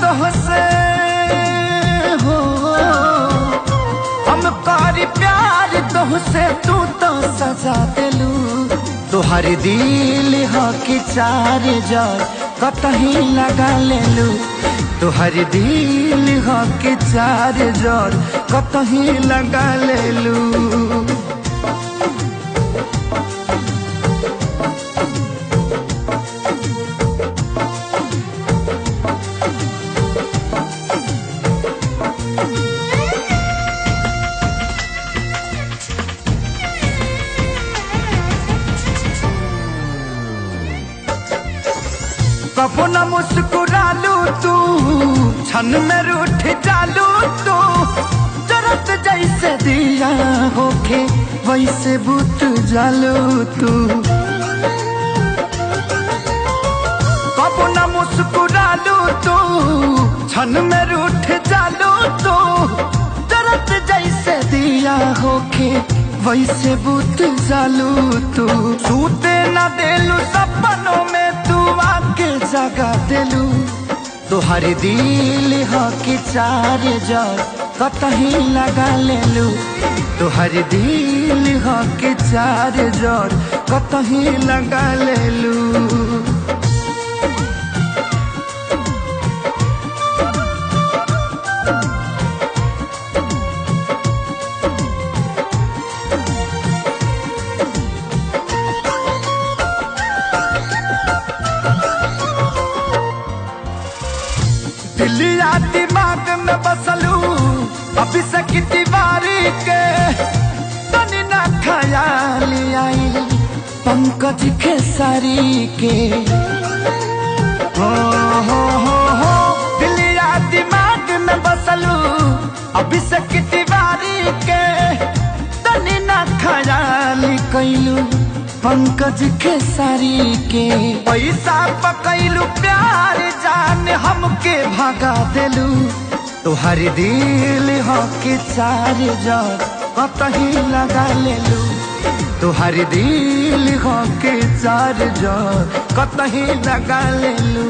तोहसे हो, हम कारी प्यार तोहसे तू तो सजा दिलू। तुहार दिल हो कि चार जार कतही लगा लेलू। तुहार दिल हो कि चार जार कतही लगा लेलू। कबो न मुस्कुरालू तू, क्षण में रूठ जालू तू। जरत जैसे दिया होके वैसे बुत जालू तू। कबो न मुस्कुरालू तू, क्षण में रूठ जालू तू। जरत जैसे दिया होके वैसे बुत जालू तू। सूते न देलू सपनों में तू आके जगा दिलू। तुहार दिल हो कि चार जार कतही लगा लेलू। तुहार दिल हो कि चार जार कतही लगा लेलू। दिलिया दिमाग में बसलू अभी से की दीवारी के। तनी ना ख्याल आई पंकज खेसारी के। हो दिलिया दिमाग में बसलू अभी से की दीवारी के। तनी ना ख्याल कैलू पंकज खेसारी के। पैसा पकैलू प्यार जान हमके भगा दिलू। तुहार दिल हो कि चार जार कतही लगा लेलू। तुहार दिल हो कि चार जार कतही लगा लेलू।